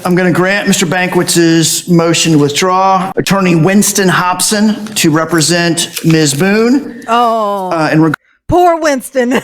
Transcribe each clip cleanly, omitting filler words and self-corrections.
I'm going to grant Mr. Bankwitz's motion to withdraw. Attorney Winston Hobson to represent Ms. Boone. Poor Winston.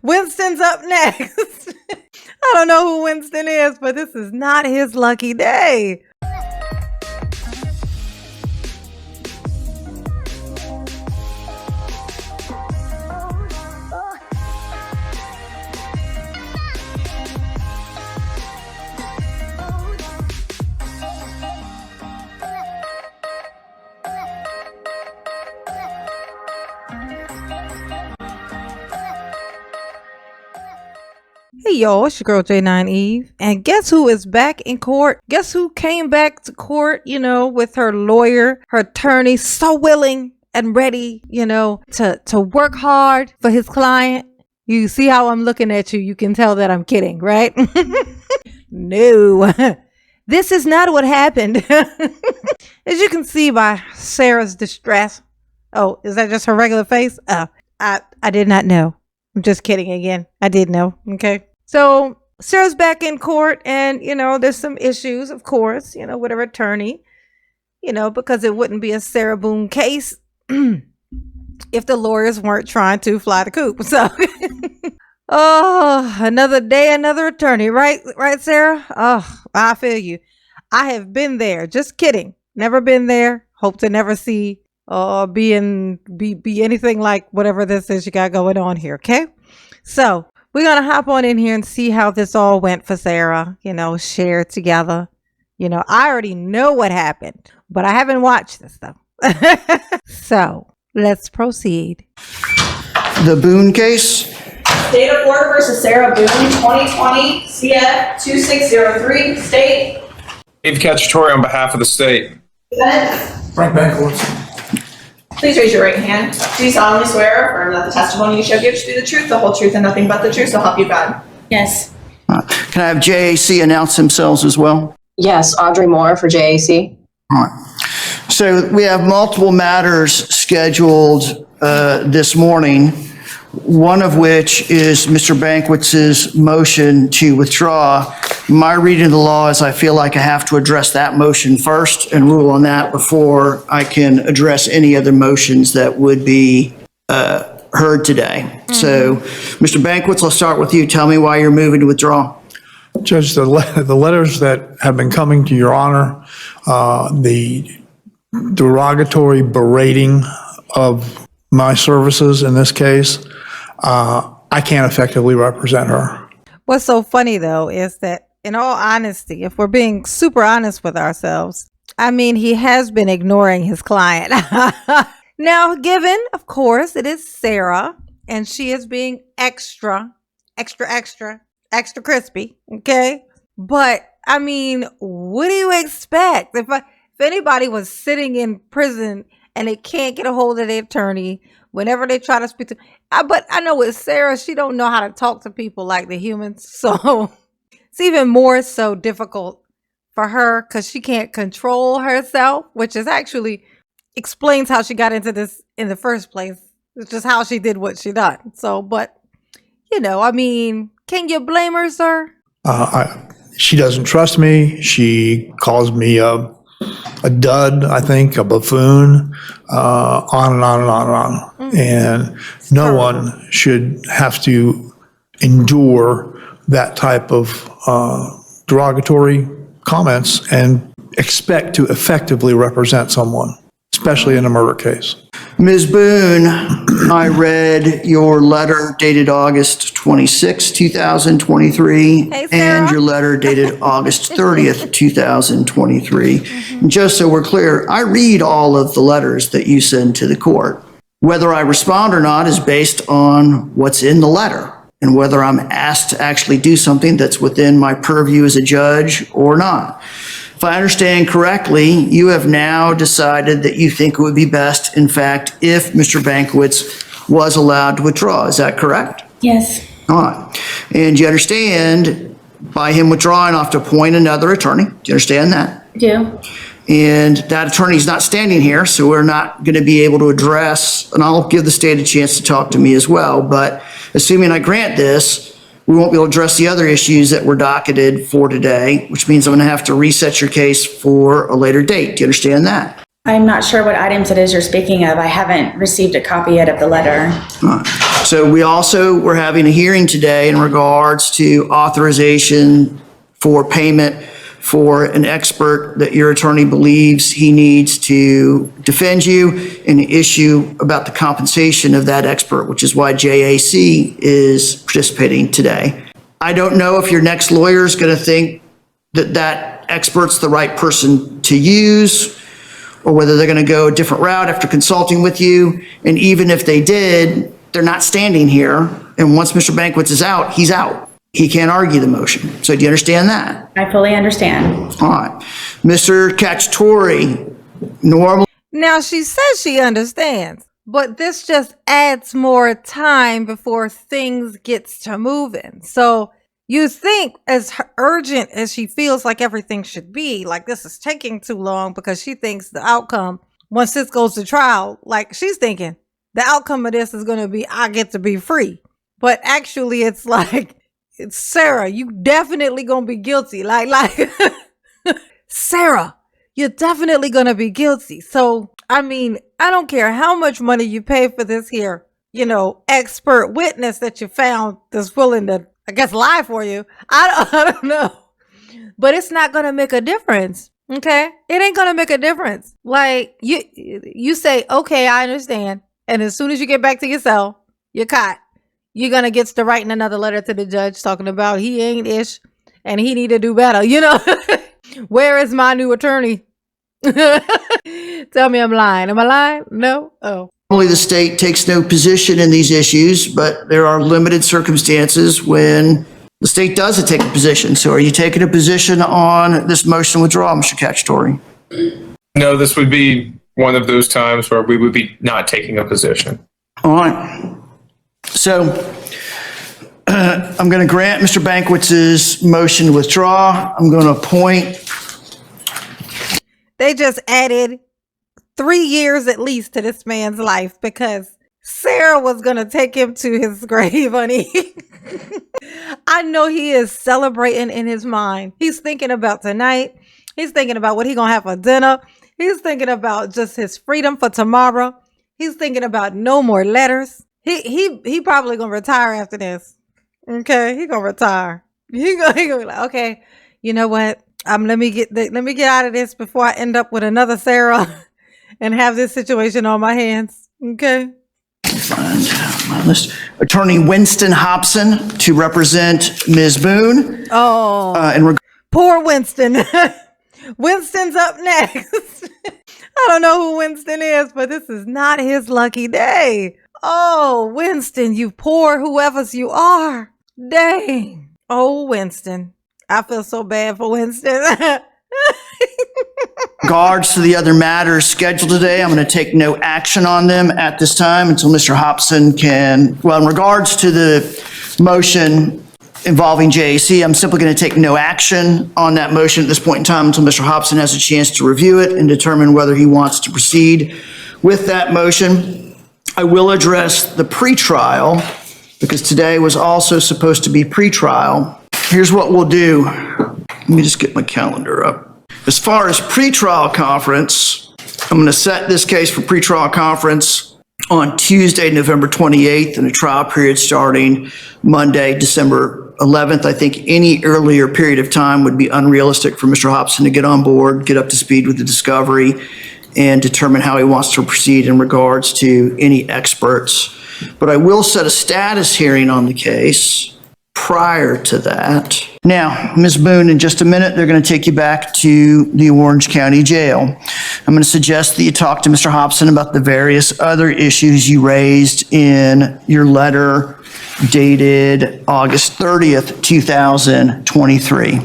Winston's up next. I don't know who Winston is, but this is not his lucky day. Hey y'all, it's your girl J9 Eve, and guess who is back in court? Guess who came back to court, with her lawyer, her attorney, so willing and ready, to work hard for his client. You see how I'm looking at you, you can tell that I'm kidding, right? No, this is not what happened. As you can see by Sarah's distress. Oh, is that just her regular face? I did not know. I'm just kidding again. I did know. Okay. So Sarah's back in court and, there's some issues, of course, with her attorney, because it wouldn't be a Sarah Boone case if the lawyers weren't trying to fly the coop. So, another day, another attorney, right? Right, Sarah? Oh, I feel you. I have been there. Just kidding. Never been there. Hope to never see or be anything like whatever this is you got going on here. Okay. So we're going to hop on in here and see how this all went for Sarah, share it together. I already know what happened, but I haven't watched this though. So let's proceed. The Boone case. State of Florida versus Sarah Boone, 2020 CF 2603. State. Dave Cacciatore on behalf of the state. Defendant. Frank Bankowitz. Please raise your right hand. Do you solemnly swear or affirm that the testimony you shall give shall be the truth, the whole truth, and nothing but the truth, so help you God? Yes. Can I have JAC announce themselves as well? Yes, Audrey Moore for JAC. All right. So we have multiple matters scheduled this morning, one of which is Mr. Bankwitz's motion to withdraw. My reading of the law is I feel like I have to address that motion first and rule on that before I can address any other motions that would be heard today. Mm-hmm. So, Mr. Bankwitz, I'll start with you. Tell me why you're moving to withdraw. Judge, the letters that have been coming to your honor, the derogatory berating of my services in this case, I can't effectively represent her. What's so funny though is that, in all honesty, if we're being super honest with ourselves, he has been ignoring his client. Now, given, of course, it is Sarah, and she is being extra crispy, okay? But, what do you expect? If anybody was sitting in prison and they can't get a hold of their attorney whenever they try to speak to... But I know with Sarah, she don't know how to talk to people like the humans, so... It's even more so difficult for her because she can't control herself, which is actually explains how she got into this in the first place. It's just how she did what she done. So, but, can you blame her, sir? She doesn't trust me. She calls me a dud, I think, a buffoon, on and on and on and on. Mm-hmm. And no one should have to endure that type of derogatory comments and expect to effectively represent someone, especially in a murder case. Ms. Boone, I read your letter dated August 26, 2023, and your letter dated August 30th, 2023. Mm-hmm. And just so we're clear, I read all of the letters that you send to the court. Whether I respond or not is based on what's in the letter, and whether I'm asked to actually do something that's within my purview as a judge or not. If I understand correctly, you have now decided that you think it would be best, in fact, if Mr. Bankowitz was allowed to withdraw. Is that correct? Yes. All right. And you understand, by him withdrawing, I have to appoint another attorney. Do you understand that? I do. And that attorney's not standing here, so we're not going to be able to address, and I'll give the state a chance to talk to me as well, but assuming I grant this, we won't be able to address the other issues that were docketed for today, which means I'm going to have to reset your case for a later date. Do you understand that? I'm not sure what items it is you're speaking of. I haven't received a copy yet of the letter. So we also were having a hearing today in regards to authorization for payment for an expert that your attorney believes he needs to defend you in an issue about the compensation of that expert, which is why JAC is participating today. I don't know if your next lawyer is going to think that that expert's the right person to use, or whether they're going to go a different route after consulting with you. And even if they did, they're not standing here. And once Mr. Bankwitz is out, he's out. He can't argue the motion. So do you understand that? I fully understand. All right. Mr. Cacciatore, normal. Now, she says she understands, but this just adds more time before things gets to moving. So you think, as urgent as she feels like everything should be, like this is taking too long because she thinks the outcome, once this goes to trial, like she's thinking the outcome of this is going to be, I get to be free. But actually it's like, it's Sarah, you definitely going to be guilty. Like Sarah, you're definitely going to be guilty. So, I mean, I don't care how much money you pay for this here, expert witness that you found that's willing to, I guess, lie for you. I don't know. But it's not going to make a difference. Okay? It ain't going to make a difference. Like, you say, okay, I understand. And as soon as you get back to your cell, you're caught. You're going to get to writing another letter to the judge talking about he ain't ish and he need to do better. Where is my new attorney? Tell me I'm lying. Am I lying? No? Oh. Normally, the state takes no position in these issues, but there are limited circumstances when the state doesn't take a position. So are you taking a position on this motion to withdraw, Mr. Cacciatore? No, this would be one of those times where we would be not taking a position. All right. So I'm going to grant Mr. Bankwitz's motion to withdraw. I'm going to appoint. They just added 3 years at least to this man's life because Sarah was going to take him to his grave, honey. I know he is celebrating in his mind. He's thinking about tonight. He's thinking about what he's going to have for dinner. He's thinking about just his freedom for tomorrow. He's thinking about no more letters. He probably going to retire after this. Okay, he going to retire. He going to be like, okay, you know what? Let me get out of this before I end up with another Sarah and have this situation on my hands. Okay. Find my list. Attorney Winston Hobson to represent Ms. Boone. Oh, poor Winston. Winston's up next. I don't know who Winston is, but this is not his lucky day. Oh, Winston, you poor whoever's you are. Dang. Oh, Winston. I feel so bad for Winston. Regards to the other matters scheduled today, I'm going to take no action on them at this time until Mr. Hobson can, in regards to the motion involving JAC, I'm simply going to take no action on that motion at this point in time until Mr. Hobson has a chance to review it and determine whether he wants to proceed with that motion. I will address the pretrial because today was also supposed to be pretrial. Here's what we'll do. Let me just get my calendar up. As far as pretrial conference, I'm going to set this case for pretrial conference on Tuesday, November 28th, and a trial period starting Monday, December 11th. I think any earlier period of time would be unrealistic for Mr. Hobson to get on board, get up to speed with the discovery, and determine how he wants to proceed in regards to any experts. But I will set a status hearing on the case prior to that. Now, Ms. Boone, in just a minute, they're going to take you back to the Orange County Jail. I'm going to suggest that you talk to Mr. Hobson about the various other issues you raised in your letter dated August 30th, 2023.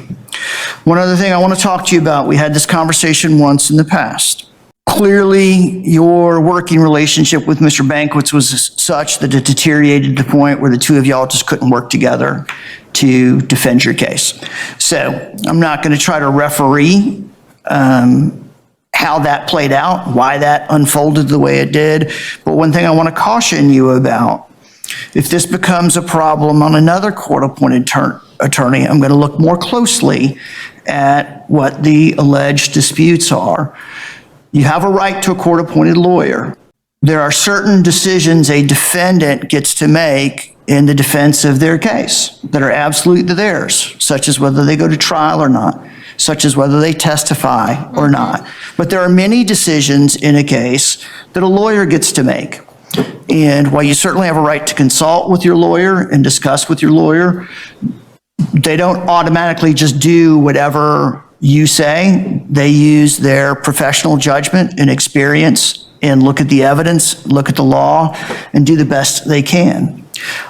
One other thing I want to talk to you about, we had this conversation once in the past. Clearly, your working relationship with Mr. Bankwitz was such that it deteriorated to the point where the two of y'all just couldn't work together to defend your case. So I'm not going to try to referee how that played out, why that unfolded the way it did. But one thing I want to caution you about If this becomes a problem on another court-appointed attorney, I'm going to look more closely at what the alleged disputes are. You have a right to a court-appointed lawyer. There are certain decisions a defendant gets to make in the defense of their case that are absolutely theirs, such as whether they go to trial or not, such as whether they testify or not. But there are many decisions in a case that a lawyer gets to make. And while you certainly have a right to consult with your lawyer and discuss with your lawyer, they don't automatically just do whatever you say. They use their professional judgment and experience and look at the evidence, look at the law, and do the best they can.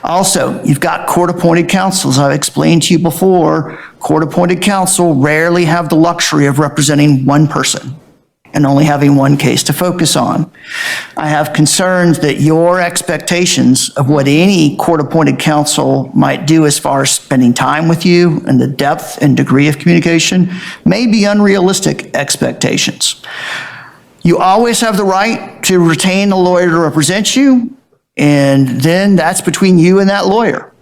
Also, you've got court-appointed counsel. As I've explained to you before, court-appointed counsel rarely have the luxury of representing one person and only having one case to focus on. I have concerns that your expectations of what any court-appointed counsel might do as far as spending time with you and the depth and degree of communication may be unrealistic expectations. You always have the right to retain a lawyer to represent you, and then that's between you and that lawyer.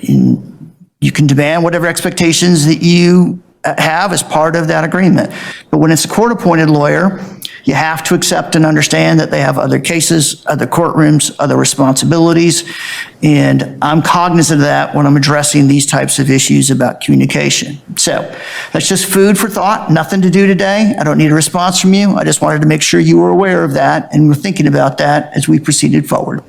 You can demand whatever expectations that you have as part of that agreement. But when it's a court-appointed lawyer, you have to accept and understand that they have other cases, other courtrooms, other responsibilities. And I'm cognizant of that when I'm addressing these types of issues about communication. So that's just food for thought, nothing to do today. I don't need a response from you. I just wanted to make sure you were aware of that and were thinking about that as we proceeded forward.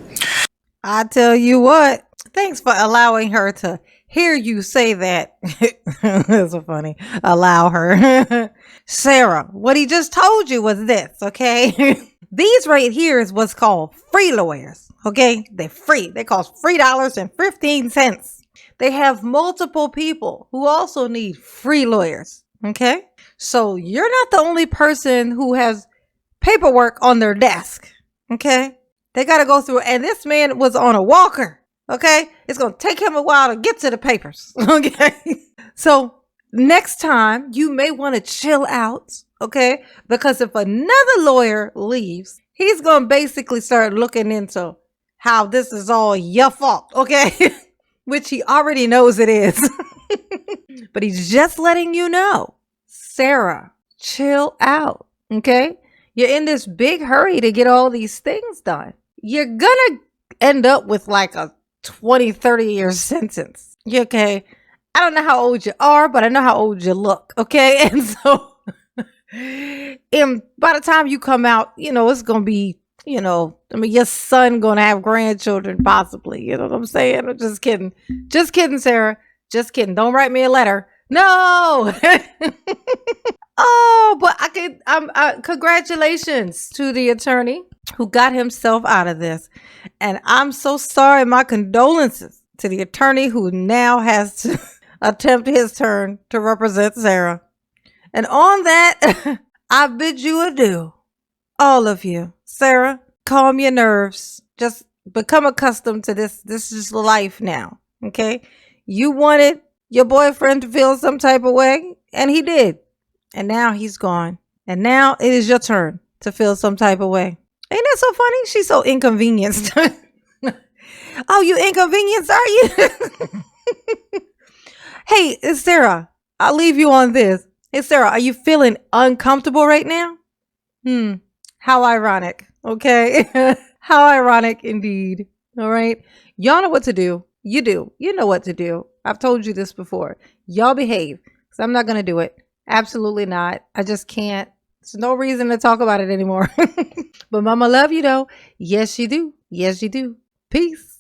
I tell you what, thanks for allowing her to hear you say that. That's so funny. Allow her. Sarah, what he just told you was this, okay? These right here is what's called free lawyers, okay? They're free. They cost $3.15. They have multiple people who also need free lawyers, okay? So you're not the only person who has paperwork on their desk, okay? They got to go through, and this man was on a walker. Okay, it's going to take him a while to get to the papers. Okay, so next time you may want to chill out. Okay, because if another lawyer leaves, he's going to basically start looking into how this is all your fault. Okay, which he already knows it is. But he's just letting you know, Sarah, chill out. Okay, you're in this big hurry to get all these things done. You're going to end up with like a 20, 30-year sentence. Okay. I don't know how old you are, but I know how old you look. Okay. And so and by the time you come out, it's going to be, your son going to have grandchildren possibly. You know what I'm saying? I'm just kidding. Just kidding, Sarah. Just kidding. Don't write me a letter. No. Oh, but congratulations to the attorney who got himself out of this. And I'm so sorry. My condolences to the attorney who now has to attempt his turn to represent Sarah. And on that, I bid you adieu. All of you. Sarah, calm your nerves. Just become accustomed to this. This is life now. Okay? You wanted your boyfriend to feel some type of way, and he did. And now he's gone. And now it is your turn to feel some type of way. Ain't that so funny? She's so inconvenienced. Oh, you inconvenienced, are you? Hey, it's Sarah. I'll leave you on this. Hey, Sarah, are you feeling uncomfortable right now? How ironic. Okay. How ironic indeed. All right. Y'all know what to do. You do. You know what to do. I've told you this before. Y'all behave. So I'm not going to do it. Absolutely not. I just can't. There's no reason to talk about it anymore. But mama love you though. Yes, you do. Yes, you do. Peace.